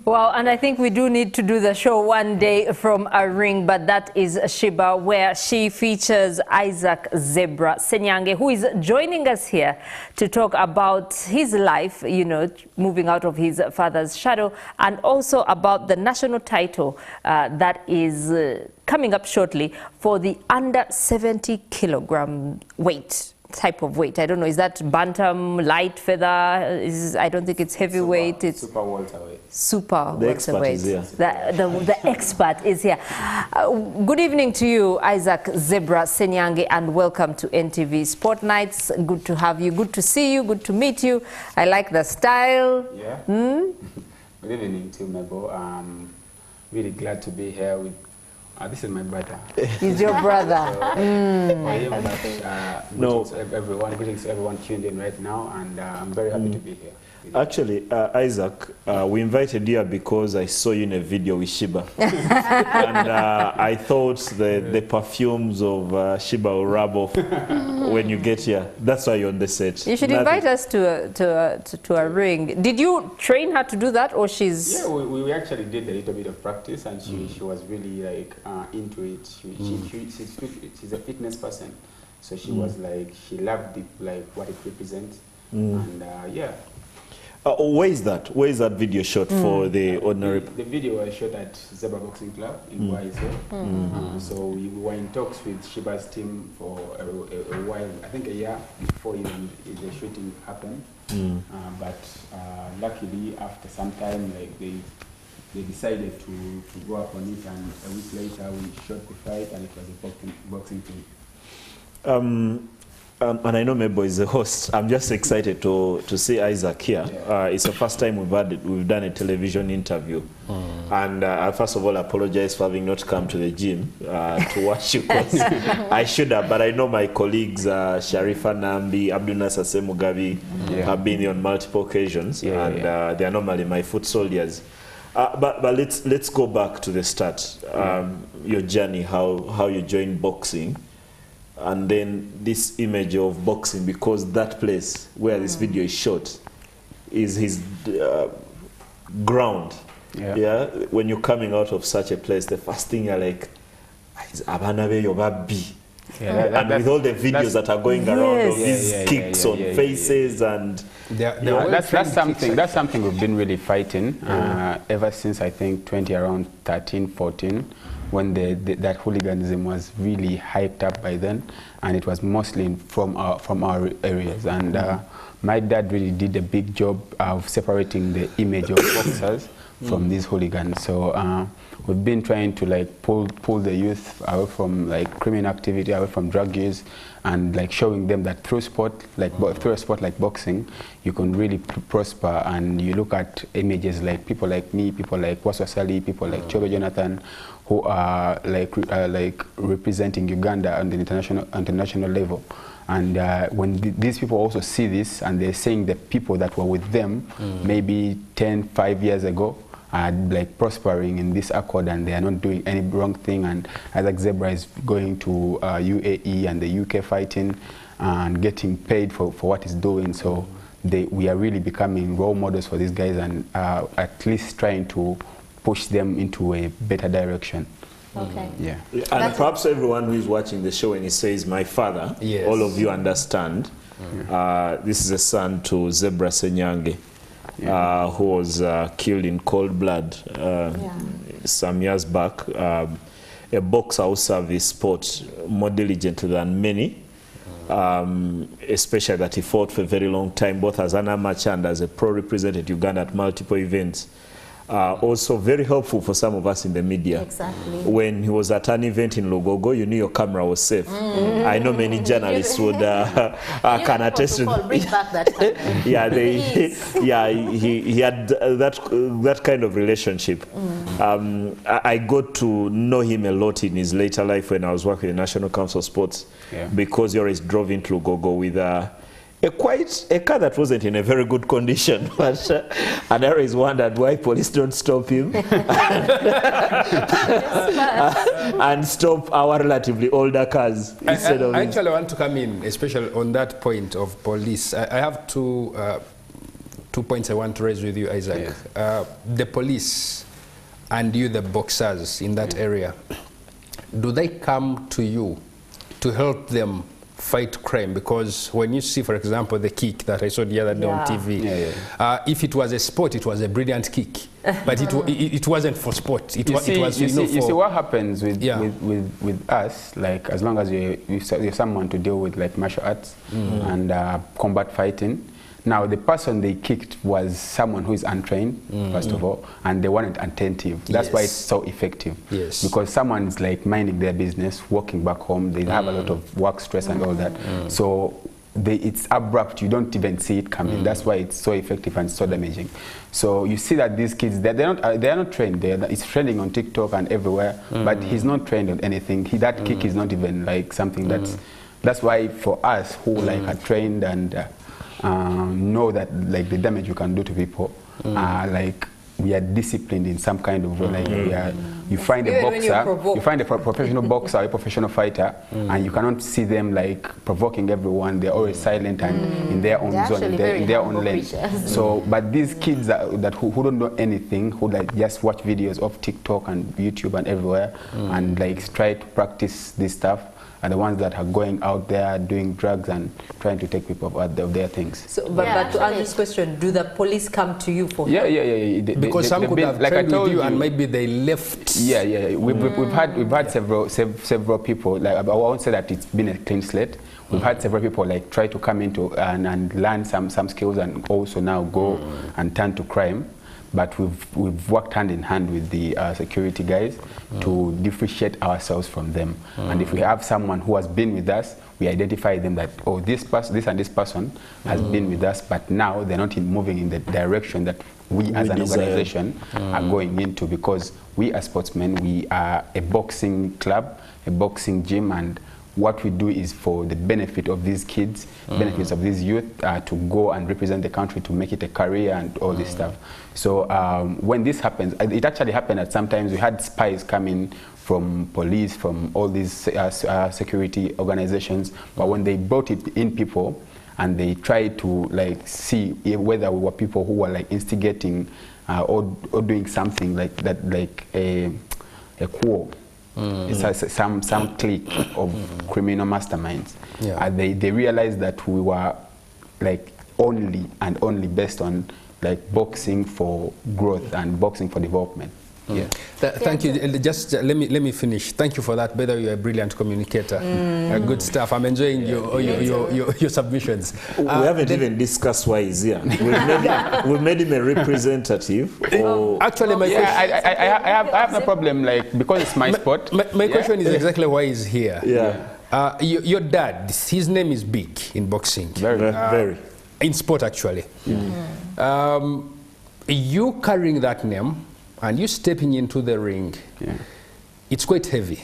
Well, and I think we do need to do the show one day from a ring, but that is Shiba, where she features Isaac Zebra Sssenyange, who is joining us here to talk about his life, you know, moving out of his father's shadow, and also about the national title that is coming up shortly for the under 70 kilogram weight. Type of weight. I don't know, is that bantam, light feather? I don't think it's heavyweight. It's super welterweight. Super the expert is here. The expert is here. Good evening to you, Isaac Zebra Sssenyange, and welcome to NTV Sport Nights. Good to have you, good to see you, good to meet you. I like the style. Yeah. Good evening to Mebo. I'm really glad to be here with this is my brother. He's your brother. Greetings to everyone tuned in right now, and I'm very happy to be here. Actually, Isaac, we invited you here because I saw you in a video with Shiba. And I thought the perfumes of Shiba will rub off when you get here. That's why you're on the set. You should invite us to a ring. Did you train her to do that, or she's... Yeah, we actually did a little bit of practice, and she was really like into it. She's a fitness person. So she was like, she loved it, like what it represents. And yeah. Where is that? Where is that video shot for the ordinary? The video was shot at Zebra Boxing Club in YSL. So we were in talks with Shiba's team for a while, I think a year before even the shooting happened. But luckily, after some time, like they decided to go up on it, and a week later we shot the fight, and it was a boxing thing. And I know Mebo is the host. I'm just excited to see Isaac here. Yeah. It's the first time we've done a television interview. And first of all, I apologize for having not come to the gym to watch you, because I should have. But I know my colleagues, Sharifa Nambi, Abdul Nasser Semugabi, have been here on multiple occasions, they are normally my foot soldiers. But let's go back to the start. Your journey, how you joined boxing. And then this image of boxing, because that place where this video is shot is his ground. Yeah. When you're coming out of such a place, the first thing you're like, and with all the videos that are going around of these kicks on faces and that's something we've been really fighting ever since I think 2013, 14. When that hooliganism was really hyped up by then, and it was mostly from our areas. And my dad really did a big job of separating the image of boxers from these hooligans. So we've been trying to like pull the youth away from like criminal activity, away from drug use, and like showing them that through a sport like boxing, you can really prosper. And you look at images like people like me, people like Waswasali, people like Chobe Jonathan, who are like representing Uganda on the international level. And when these people also see this, and they're saying the people that were with them maybe 5 years ago are like prospering in this accord, and they are not doing any wrong thing, and Isaac Zebra is going to UAE and the UK fighting and getting paid for what he's doing. So we are really becoming role models for these guys, and at least trying to push them into a better direction. Okay. Yeah. And perhaps everyone who is watching the show, when he says my father, all of you understand. This is a son to Zebra Sssenyange, who was killed in cold blood some years back. A boxer who served his sport more diligently than many, especially that he fought for a very long time, both as an amateur and as a pro, represented Uganda at multiple events. Also very helpful for some of us in the media. Exactly. When he was at an event in Logogo, you knew your camera was safe. I know many journalists would can attest to bring back that he had that kind of relationship. I got to know him a lot in his later life when I was working in the National Council of Sports, because he always drove into Logogo with a car that wasn't in a very good condition, but and I always wondered why police don't stop him and stop our relatively older cars instead of. I actually want to come in, especially on that point of police. I have two 2 points I want to raise with you, Isaac. Yes. The police and you, the boxers in that area, do they come to you to help them fight crime? Because when you see, for example, the kick that I saw the other day on TV, if it was a sport, it was a brilliant kick, but it wasn't for sport. It was you see what happens with us, like as long as you're someone to deal with like martial arts and combat fighting. Now, the person they kicked was someone who is untrained, first of all, and they weren't attentive. That's why it's so effective. Yes. Because someone's like minding their business, walking back home, they have a lot of work stress and all that. So it's abrupt, you don't even see it coming. That's why it's so effective and so damaging. So you see that these kids, they are not trained. It's trending on TikTok and everywhere, but he's not trained on anything. That kick is not even like something that's why for us who like are trained and know that like the damage you can do to people, like we are disciplined in some kind of way. Like you find a boxer, you find a professional boxer, a professional fighter, and you cannot see them like provoking everyone. They're always silent and in their own zone, in their own lane. So, but these kids who don't know anything, who like just watch videos of TikTok and YouTube and everywhere, and like try to practice this stuff, are the ones that are going out there doing drugs and trying to take people out of their things. So, but to answer this question, do the police come to you for help? Because some could have tried with you and maybe they left. We've had several people. Like I won't say that it's been a clean slate. We've had several people like try to come into and learn some skills and also now go and turn to crime. But we've worked hand in hand with the security guys to differentiate ourselves from them. And if we have someone who has been with us, we identify them that, oh, this and this person has been with us, but now they're not moving in the direction that we as an organization are going into, because we as sportsmen, we are a boxing club, a boxing gym, and what we do is for the benefit of these kids, benefits of these youth, to go and represent the country, to make it a career and all this stuff. So when this happens, it actually happened that sometimes we had spies coming from police, from all these security organizations, but when they brought it in people and they tried to like see whether we were people who were like instigating or doing something like that, like a coup. It's some clique of criminal masterminds. They realized that we were like only based on like boxing for growth and boxing for development. Thank you. Just let me finish. Thank you for that. Better, you're a brilliant communicator. Good stuff. I'm enjoying your submissions. We haven't even discussed why he's here. We've made him a representative. Actually, my question, I have no problem, like, because it's my sport. My question is exactly why he's here. Your dad, his name is big in boxing. Very. In sport, actually. You carrying that name and you stepping into the ring, it's quite heavy.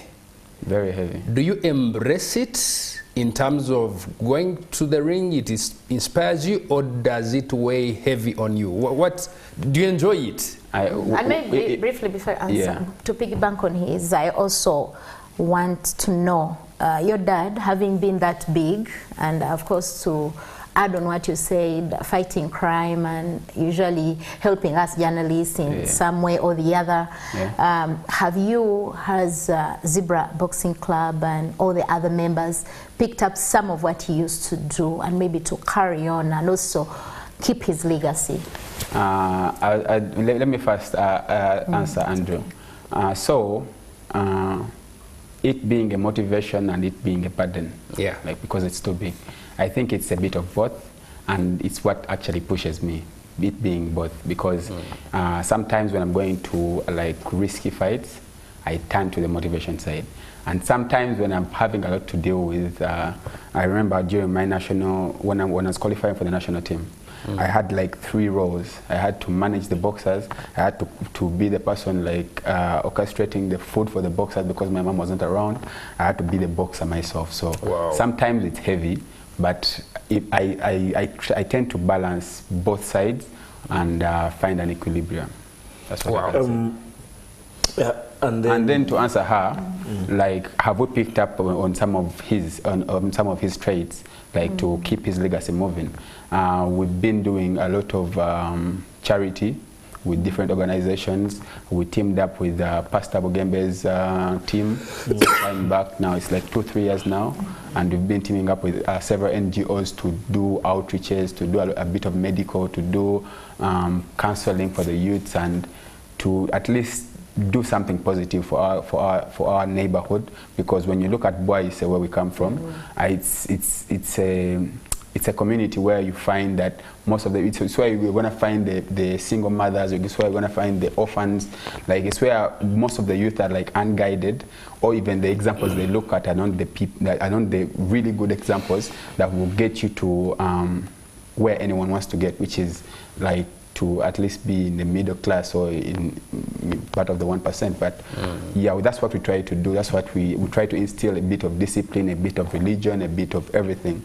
Very heavy. Do you embrace it in terms of going to the ring? It inspires you, or does it weigh heavy on you? What do you enjoy it? And maybe briefly before I answer, to piggyback on his, I also want to know your dad, having been that big, and of course to add on what you said, fighting crime and usually helping us journalists in some way or the other. Have you, as Zebra Boxing Club and all the other members, picked up some of what he used to do and maybe to carry on and also keep his legacy? Let me first answer Andrew. It being a motivation and it being a burden, like, because it's too big. I think it's a bit of both, and it's what actually pushes me, it being both, because sometimes when I'm going to like risky fights, I turn to the motivation side. And sometimes when I'm having a lot to deal with, I remember during my national, when I was qualifying for the national team, I had like 3 roles. I had to manage the boxers, I had to be the person like orchestrating the food for the boxers because my mom wasn't around. I had to be the boxer myself. So sometimes it's heavy, but I tend to balance both sides and find an equilibrium. That's what I can say. Yeah, and then to answer her, like, have we picked up on some of his traits, like to keep his legacy moving? We've been doing a lot of charity with different organizations. We teamed up with Pastor Bogembe's team time back. Now it's like 2-3 years now, and we've been teaming up with several NGOs to do outreaches, to do a bit of medical, to do counseling for the youths, and to at least do something positive for our neighborhood. Because when you look at Boise, where we come from, it's a community where you find that most of the, it's where you're going to find the single mothers, it's where you're going to find the orphans, like it's where most of the youth are like unguided, or even the examples they look at are not the really good examples that will get you to where anyone wants to get, which is like to at least be in the middle class or in part of the 1%. But yeah, that's what we try to do. That's what we try to instill, a bit of discipline, a bit of religion, a bit of everything.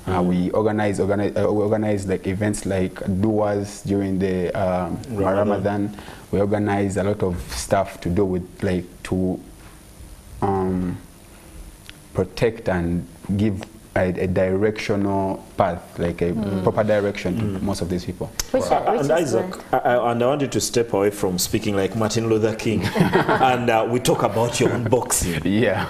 We organize like events like duas during the Ramadan. We organize a lot of stuff to do with like to protect and give a directional path, like a proper direction to most of these people. And Isaac, and I want you to step away from speaking like Martin Luther King, and we talk about your unboxing. Yeah.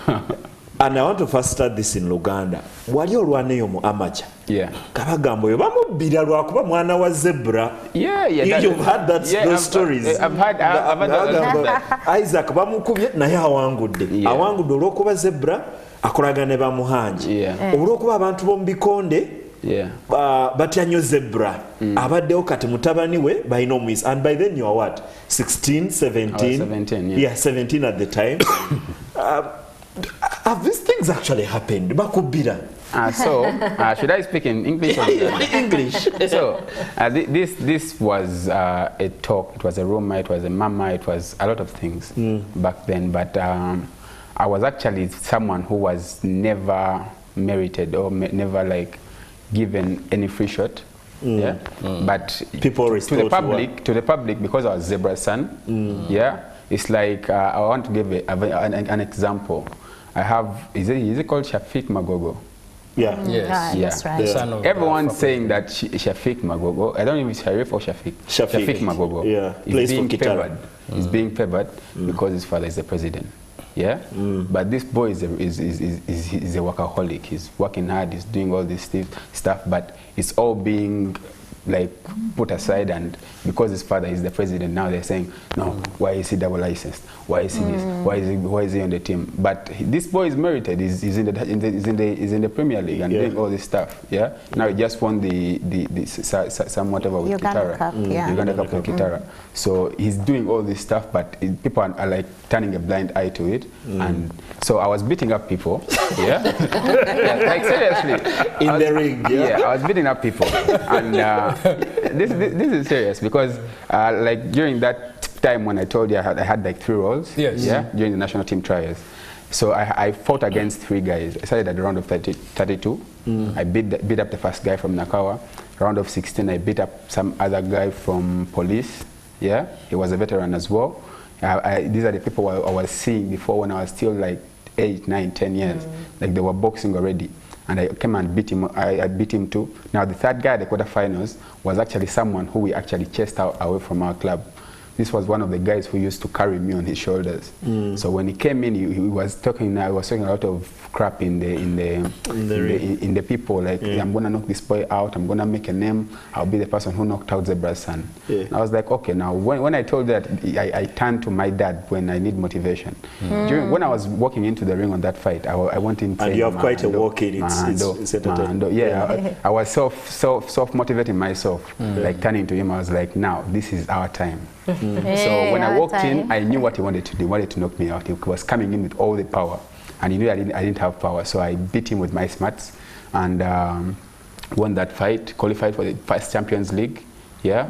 And I want to first start this in Luganda. Wali olwaneyo mu amateur. Yeah. Kabagambo yo bamubira lwakuba mwana wa zebra. Yeah. You've heard those stories. I've heard that. Isaac bamukubye naye awangudde. Awangudde olwokuba zebra akolaga ne bamuhanje. Olwokuba abantu bomu bikonde batya nnyo zebra. Abaddewo kati mutabani we balina omuyisa. And by then you are what? 16, 17? I was 17, yeah. Yeah, 17 at the time. Have these things actually happened? Bakubira. Should I speak in English or English? So, this was a talk. It was a rumor. It was a mama. It was a lot of things back then. But I was actually someone who was never merited or never like given any free shot. Yeah. But people to the public, because I was Zebra's son. Yeah. It's like I want to give an example. I have, is it called Shafiq Magogo? Yeah. Yes. That's right. The son of Everyone's saying that Shafiq Magogo, I don't know if it's Sharif or Shafiq. Shafiq Magogo. Yeah. Is being favored. He's being favored because his father is the president. Yeah. But this boy is a workaholic. He's working hard. He's doing all this stuff, but it's all being like put aside, and because his father is the president, now they're saying, no, why is he double licensed? Why is he this? Why is he on the team? But this boy is merited. He's in the Premier League and doing all this stuff. Yeah. Now he just won some whatever with Uganda Kitara. Cup, Uganda Cup with Kitara. So he's doing all this stuff, but people are like turning a blind eye to it. And so I was beating up people. Yeah. Like seriously. In the ring. Yeah. I was beating up people, and this is serious because like during that time when I told you I had like 3 roles. Yes. Yeah. During the national team trials. So I fought against 3 guys. I started at the round of 32. I beat up the first guy from Nakawa. Round of 16, I beat up some other guy from police. Yeah, he was a veteran as well. These are the people I was seeing before when I was still like 8, 9, 10 years. Like they were boxing already. And I came and beat him. I beat him too. Now the third guy at the quarterfinals was actually someone who we actually chased out away from our club. This was one of the guys who used to carry me on his shoulders. So when he came in, he was talking. I was talking a lot of crap in the people. Like I'm gonna knock this boy out. I'm gonna make a name. I'll be the person who knocked out Zebra's son. I was like, okay. Now when I told that, I turned to my dad when I need motivation. When I was walking into the ring on that fight, I went in. And you have quite a walk in. I was self motivating myself, like turning to him. I was like, now this is our time. So when I walked in, I knew what he wanted to do. He wanted to knock me out. He was coming in with all the power, and he knew I didn't have power. So I beat him with my smarts, and won that fight. Qualified for the first Champions League. Yeah,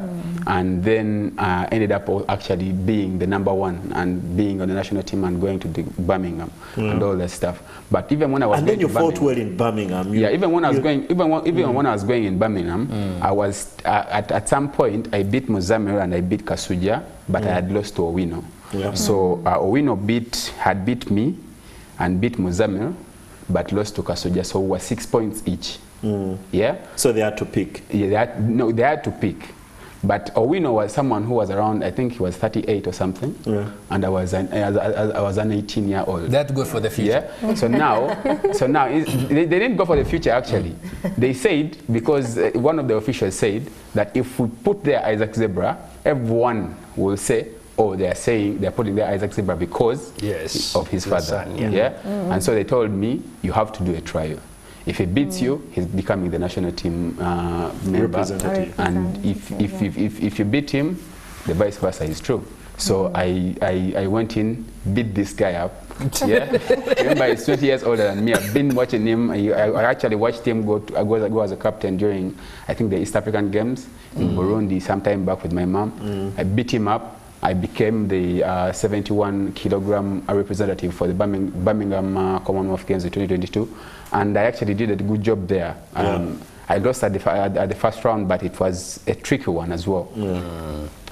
and then ended up actually being the #1 and being on the national team and going to the Birmingham and all that stuff. But even when I was then you fought well in Birmingham. Yeah, even when I was going, even when I was going in Birmingham, I was at some point I beat Muzamil and I beat Kasuja, but I had lost to Owino. Yeah. So Owino had beat me and beat Muzamil, but lost to Kasuja. So we were 6 points each. Yeah. So they had to pick. Yeah, they had to pick. But Owino was someone who was around, I think he was 38 or something, and I was an 18-year-old. That's good for the future. Yeah. So now they didn't go for the future actually. They said, because one of the officials said that if we put there Isaac Zebra, everyone will say, oh, they're putting there Isaac Zebra because of his father. Son, And so they told me, you have to do a trial. If he beats you, he's becoming the national team member. And if you beat him, the vice versa is true. So I went in, beat this guy up. Yeah. Remember, he's 20 years older than me. I've been watching him. I actually watched him go as a captain during, I think, the East African Games in Burundi sometime back with my mom. I beat him up. I became the 71-kilogram representative for the Birmingham Commonwealth Games in 2022, and I actually did a good job there. I lost at the first round, but it was a tricky one as well.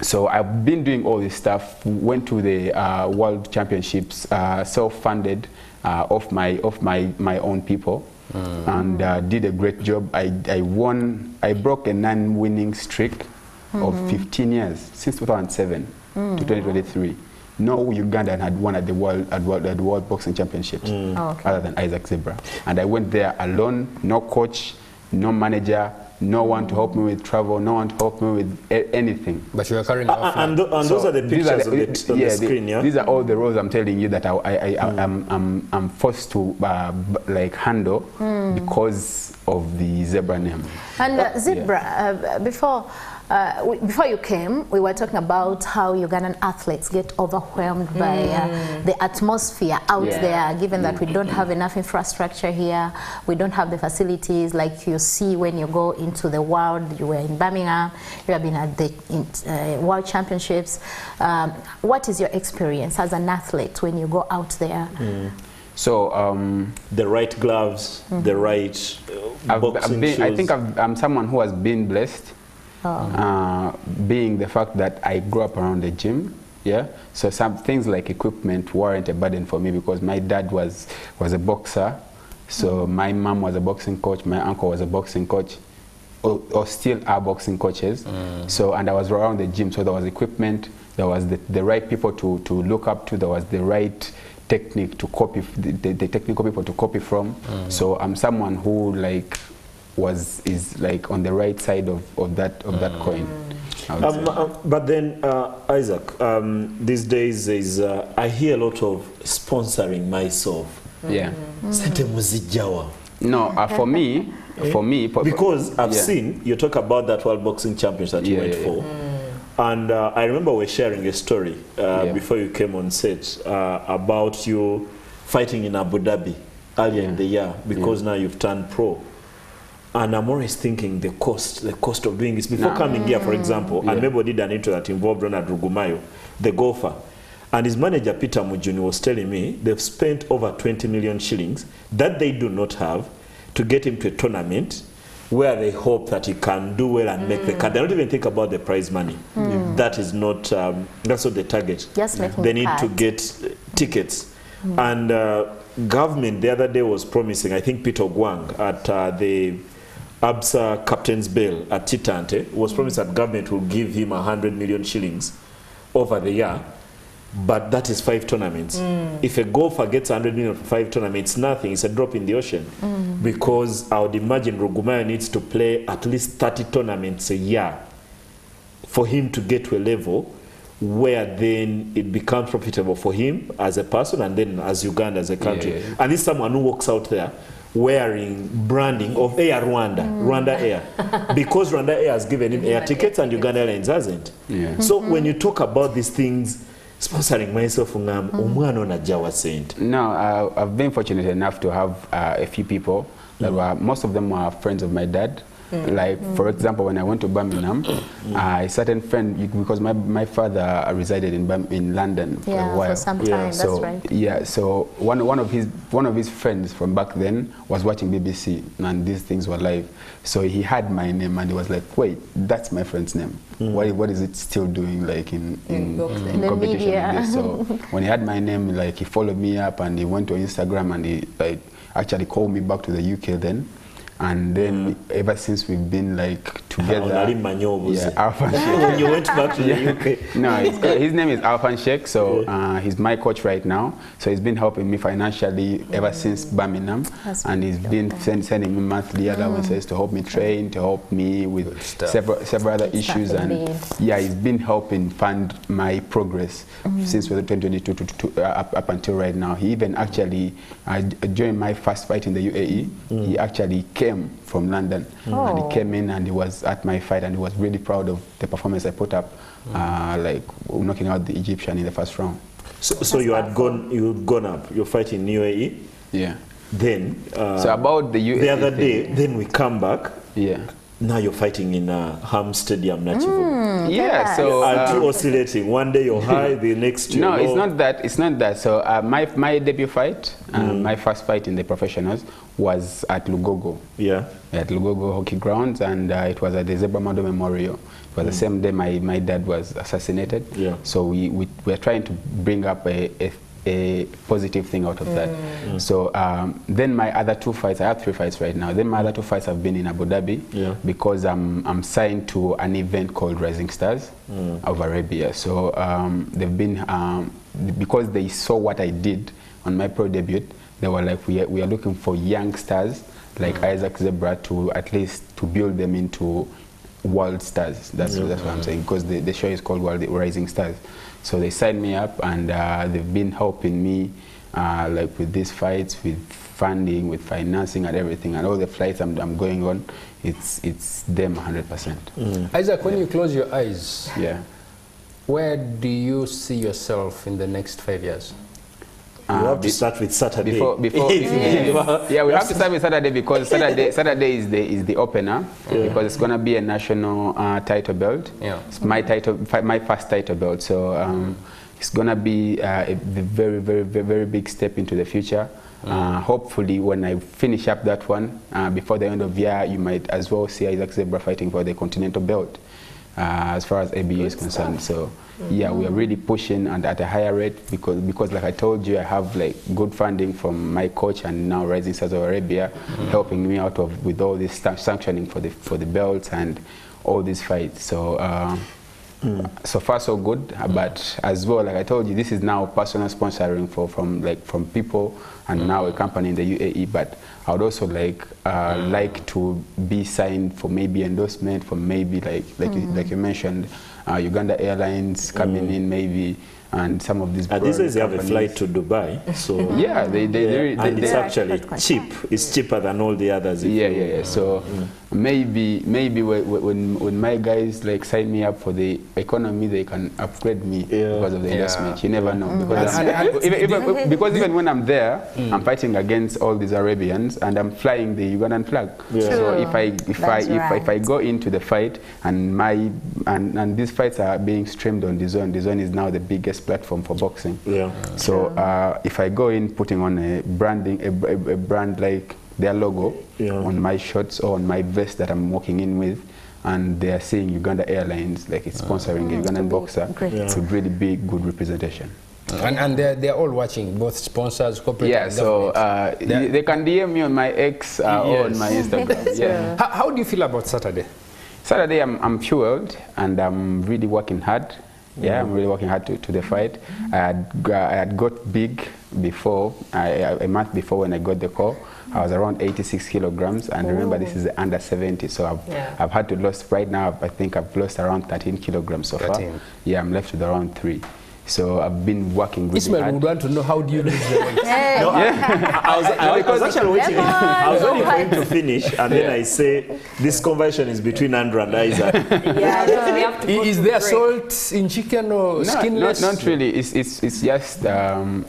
So I've been doing all this stuff. Went to the World Championships, self-funded, off my own people, and did a great job. I won. I broke a non-winning streak of 15 years since 2007. To 2023. No Ugandan had won at the World Boxing Championships other than Isaac Zebra. And I went there alone, no coach, no manager, no one to help me with travel, no one to help me with anything. But you are carrying off. And those are the pictures on the screen, yeah? These are all the roles I'm telling you that I'm forced to handle because of the Zebra name. And Zebra, before you came, we were talking about how Ugandan athletes get overwhelmed by the atmosphere out there, given that we don't have enough infrastructure here, we don't have the facilities like you see when you go into the world. You were in Birmingham, you have been at the World Championships. What is your experience as an athlete when you go out there? So the right gloves, the right boxing shoes. I think I'm someone who has been blessed. Being the fact that I grew up around the gym, so some things like equipment weren't a burden for me because my dad was a boxer, so my mom was a boxing coach, my uncle was a boxing coach, or still are boxing coaches. So, and I was around the gym, so there was equipment, there was the right people to look up to, there was the right technique to copy, the technical people to copy from. So I'm someone who is on the right side of that coin. But then Isaac, these days I hear a lot of sponsoring myself. No, for me, because I've seen you talk about that World Boxing Championship that you went for, and I remember we're sharing a story before you came on set about you fighting in Abu Dhabi earlier in the year because now you've turned pro. And I'm always thinking the cost of doing this. Before coming here, for example, I remember did an interview that involved Ronald Rugumayo, the golfer. And his manager, Peter Mujuni, was telling me they've spent over 20 million shillings that they do not have to get him to a tournament where they hope that he can do well and make the cut. They don't even think about the prize money. That is not, that's not the target. Just making they need to get tickets. And government the other day was promising, I think Peter Gwang at the ABSA Captain's Bail at Chitante was promised that government will give him 100 million shillings over the year, but that is 5 tournaments. If a golfer gets 100 million for 5 tournaments, nothing. It's a drop in the ocean. Because I would imagine Rugumayo needs to play at least 30 tournaments a year for him to get to a level where then it becomes profitable for him as a person and then as Uganda as a country. And this is someone who walks out there wearing branding of Air Rwanda, Rwanda Air, because Rwanda Air has given him air tickets and Uganda Airlines hasn't. So when you talk about these things, sponsoring myself, no, I've been fortunate enough to have a few people that were, most of them were friends of my dad, Like, for example, when I went to Birmingham, a certain friend, because my father resided in London for a while. For some time, So, that's right. yeah, so one of his friends from back then was watching BBC, and these things were live. So he had my name, and he was like, wait, that's my friend's name. What is it still doing, like, in competition like this? So when he had my name, like, he followed me up, and he went to Instagram, and he, like, actually called me back to the UK then. And then ever since we've been like together. When you went back to the UK. No, his name is Alfan Sheikh, so he's my coach right now. So he's been helping me financially ever since Birmingham. And he's been sending me monthly allowances to help me train, to help me with several other issues. And yeah, he's been helping fund my progress since 2022 up until right now. He even actually, during my first fight in the UAE, he actually came from London, and he came in and he was at my fight, and he was really proud of the performance I put up, like knocking out the Egyptian in the first round. So you'd gone up, you're fighting in UAE? Yeah. Then, so about the UAE the other day, then we come back. Yeah. Now you're fighting in Ham Stadium, Nachivo. Yeah, so two oscillating. One day you're high, the next you're no, low. it's not that. So my debut fight, my first fight in the professionals was at Lugogo. Yeah. At Lugogo Hockey Grounds, and it was at the Zebra Sssenyange Memorial. It was the same day my dad was assassinated. Yeah. So we were trying to bring up a positive thing out of that. So then my other two fights, I have 3 fights right now. Then my other 2 fights have been in Abu Dhabi because I'm signed to an event called Rising Stars of Arabia. So they've been, because they saw what I did on my pro debut, they were like, we are looking for young stars like Isaac Zebra to at least to build them into world stars. That's what I'm saying, because the show is called Rising Stars. So they signed me up, and they've been helping me like with these fights, with funding, with financing and everything, and all the flights I'm going on, it's them 100%. Isaac, when you close your eyes, where do you see yourself in the next 5 years? You have to start with Saturday. Yeah, we have to start with Saturday because Saturday is the opener, because it's gonna be a national title belt. Yeah. It's my first title belt, so it's gonna be a very big step into the future. Hopefully, when I finish up that one before the end of the year, you might as well see Isaac Zebra fighting for the continental belt. As far as ABA is concerned. So yeah, we are really pushing and at a higher rate because like I told you, I have like good funding from my coach and now Rising Stars of Arabia, helping me out with all this sanctioning for the belts and all these fights. So so far so good, but as well, like I told you, this is now personal sponsoring from people and now a company in the UAE. But I would also like to be signed for maybe endorsement for maybe like you mentioned, Uganda Airlines coming in maybe, and some of these. These days they have a flight to Dubai, so yeah, and it's actually cheap. It's cheaper than all the others. Yeah. So maybe when my guys like sign me up for the economy, they can upgrade me because of the investment. You never know, because even when I'm there, I'm fighting against all these Arabians and I'm flying the Ugandan flag. So if I go into the fight and these fights are being streamed on DAZN. DAZN is now the biggest platform for boxing. So if I go in putting on a brand like their logo on my shorts or on my vest that I'm walking in with, and they are seeing Uganda Airlines like it's sponsoring a Ugandan boxer, it would really be good representation. And they're all watching, both sponsors, corporate. Yeah, so they can DM me on my X or on my Instagram. How do you feel about Saturday? Saturday, I'm fueled and I'm really working hard. Yeah, I'm really working hard to the fight. I had got big before, a month before when I got the call. I was around 86 kilograms, and remember this is under 70, so I've had to lose, right now I think I've lost around 13 kilograms so far. Yeah, I'm left with around 3. So I've been working really Ismail hard. would want to know, how do you lose the weight? I was actually waiting. I was waiting for him to finish, and then I say, this conversation is between Andrew and Isaac. Is there salt in chicken or skinless? Not really. It's just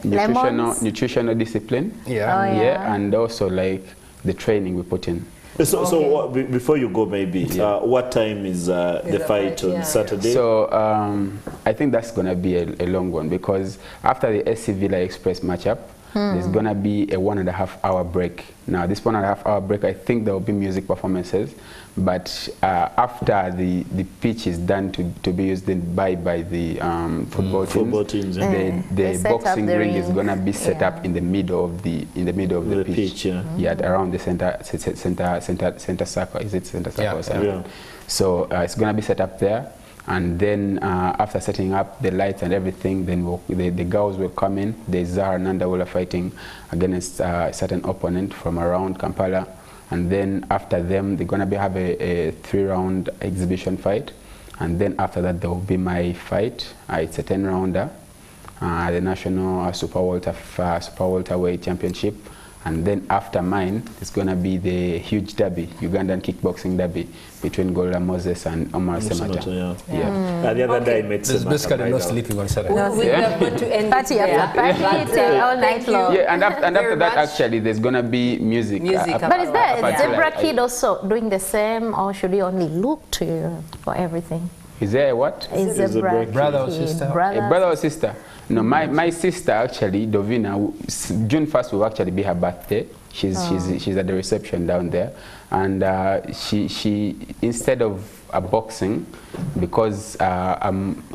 nutritional discipline. And also like the training we put in. So before you go, maybe, what time is the fight on Saturday? So I think that's going to be a long one, because after the SC Villa Express matchup, there's going to be a 1.5 hour break. Now, this 1.5 hour break, I think there will be music performances, but after the pitch is done to be used by the football teams, the boxing ring is going to be set up in the middle of the pitch, around the center circle. Is it center circle or something? Yeah. So it's going to be set up there. And then after setting up the lights and everything, then the girls will come in. There's Zara and Nanda will are fighting against a certain opponent from around Kampala. And then after them, they're going to have a 3-round exhibition fight. And then after that, there will be my fight. It's a 10-rounder, the National Super Welterweight Championship. And then after mine, it's going to be the huge derby, Ugandan kickboxing derby, between Gola Moses and Omar Semata. The other day I met There's basically no sleeping on Saturday. We are going to end party all night long. Yeah, and after that, actually, there's going to be music. But is there Zebra Kid also doing the same, or should we only look to you for everything? Is there a what? Is Zebra brother or sister? A brother or sister? No, my sister actually, Dovina, June 1st will actually be her birthday. She's at the reception down there, and she instead of boxing, because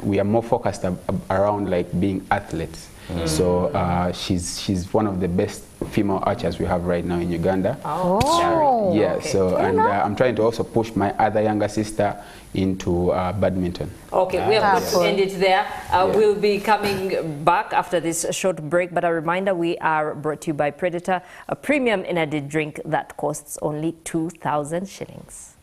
we are more focused around like being athletes. So she's one of the best female archers we have right now in Uganda. Oh, yeah. Okay. So and I'm trying to also push my other younger sister into badminton. Okay, we are going to end it there. We'll be coming back after this short break, but a reminder, we are brought to you by Predator, a premium energy drink that costs only 2,000 shillings.